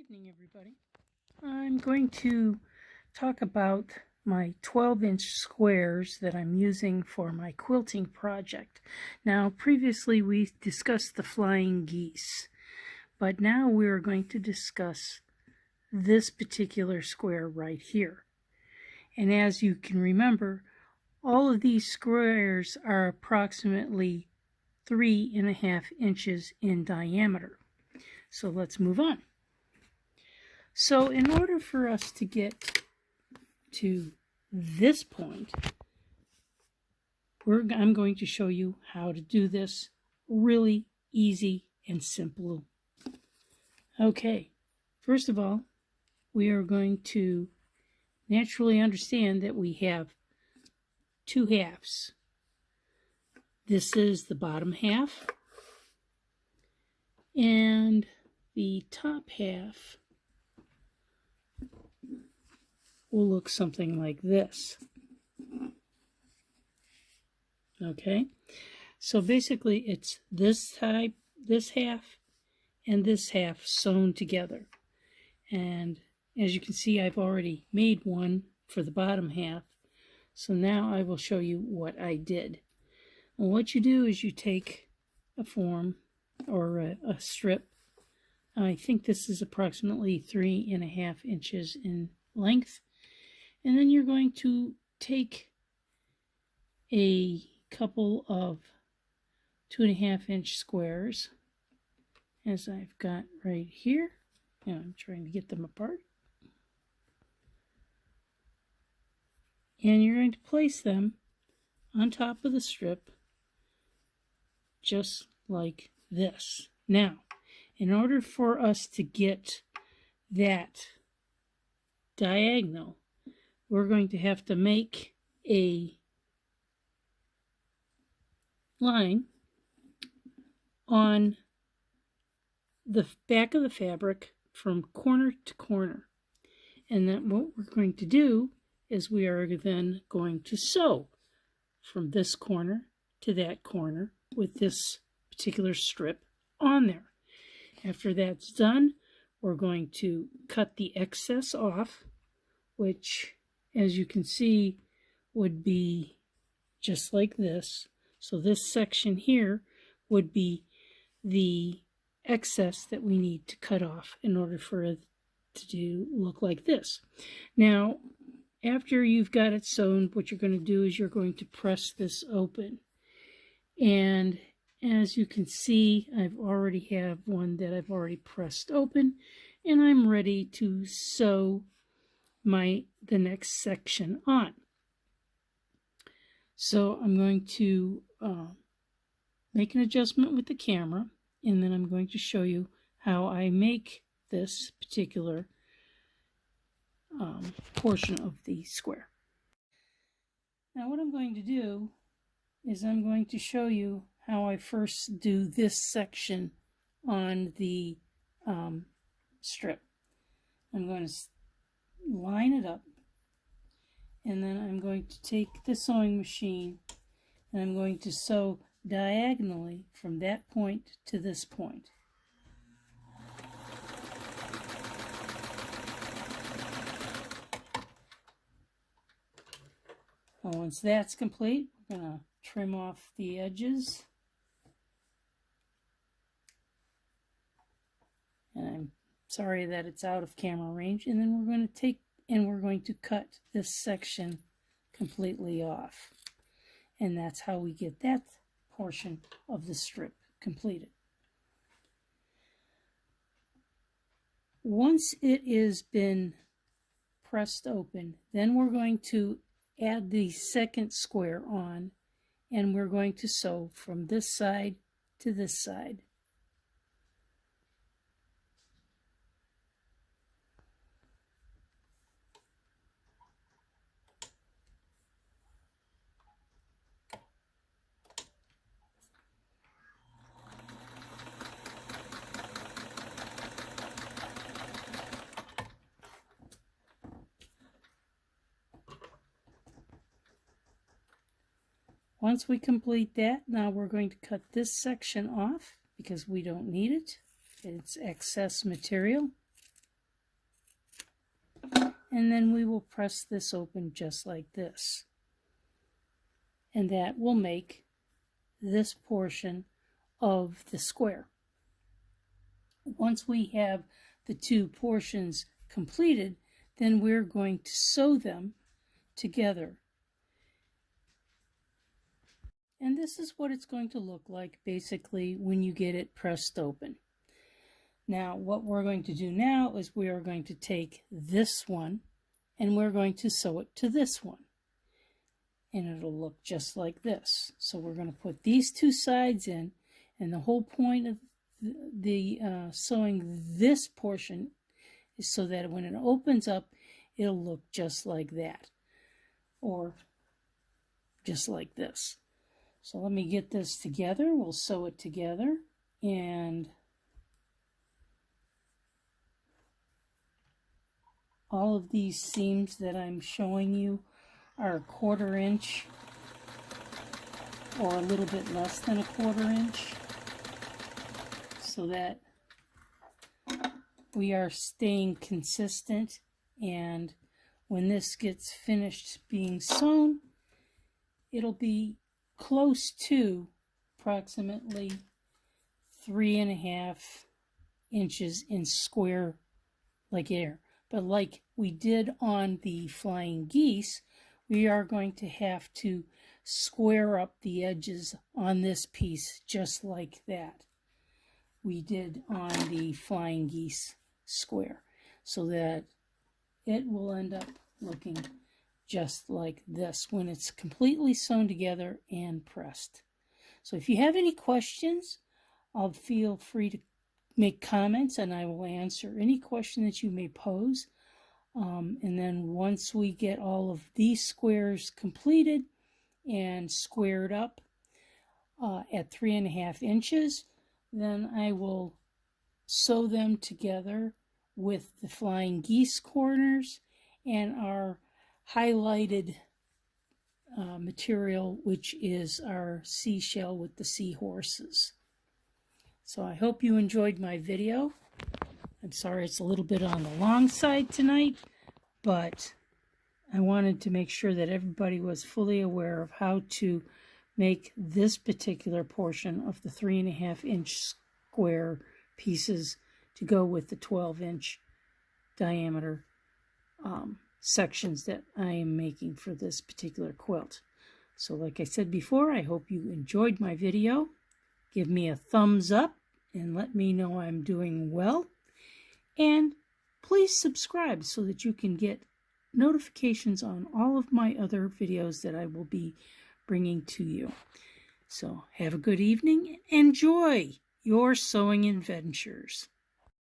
evening, everybody. I'm going to talk about my 12-inch squares that I'm using for my quilting project. Now, previously we discussed the flying geese, but now we're going to discuss this particular square right here. And as you can remember, all of these squares are approximately 3.5 inches in diameter. So let's move on. So in order for us to get to this point, I'm going to show you how to do this really easy and simple. Okay, first of all, we are going to naturally understand that we have two halves. This is the bottom half, and the top half will look something like this. Okay, so basically it's this half, and this half sewn together. And as you can see, I've already made one for the bottom half. So now I will show you what I did. And what you do is you take a form or a strip. I think this is approximately 3.5 inches in length. And then you're going to take a couple of 2.5 inch squares, as I've got right here. And I'm trying to get them apart. And you're going to place them on top of the strip, just like this. Now, in order for us to get that diagonal, we're going to have to make a line on the back of the fabric from corner to corner. And then what we're going to do is we are then going to sew from this corner to that corner with this particular strip on there. After that's done, we're going to cut the excess off, which, as you can see, would be just like this. So this section here would be the excess that we need to cut off in order for it to look like this. Now, after you've got it sewn, what you're going to do is you're going to press this open. And as you can see, I've already have one that I've already pressed open, and I'm ready to sew the next section on. So I'm going to make an adjustment with the camera, and then I'm going to show you how I make this particular portion of the square. Now what I'm going to do is I'm going to show you how I first do this section on the strip. I'm going to line it up, and then I'm going to take the sewing machine and I'm going to sew diagonally from that point to this point. And once that's complete, we're going to trim off the edges. And I'm sorry that it's out of camera range. And then we're going to cut this section completely off. And that's how we get that portion of the strip completed. Once it has been pressed open, then we're going to add the second square on, and we're going to sew from this side to this side. Once we complete that, now we're going to cut this section off because we don't need it. It's excess material. and then we will press this open just like this. And that will make this portion of the square. Once we have the two portions completed, then we're going to sew them together. And this is what it's going to look like basically when you get it pressed open. Now what we're going to do now is we are going to take this one and we're going to sew it to this one. And it'll look just like this. So we're going to put these two sides in, and the whole point of the sewing this portion is so that when it opens up, it'll look just like that, or just like this. So let me get this together. We'll sew it together, and all of these seams that I'm showing you are 1/4 inch or a little bit less than 1/4 inch, so that we are staying consistent, and when this gets finished being sewn, it'll be close to approximately 3.5 inches in square like air. But like we did on the flying geese, we are going to have to square up the edges on this piece just like that we did on the flying geese square, so that it will end up looking just like this when it's completely sewn together and pressed. So if you have any questions, I'll feel free to make comments and I will answer any question that you may pose. And then once we get all of these squares completed and squared up at 3.5 inches, then I will sew them together with the flying geese corners and our highlighted material, which is our seashell with the seahorses. So I hope you enjoyed my video. I'm sorry it's a little bit on the long side tonight, but I wanted to make sure that everybody was fully aware of how to make this particular portion of the 3.5 inch square pieces to go with the 12-inch diameter sections that I am making for this particular quilt. So like I said before, I hope you enjoyed my video. Give me a thumbs up and let me know I'm doing well. And please subscribe so that you can get notifications on all of my other videos that I will be bringing to you. So have a good evening. Enjoy your sewing adventures.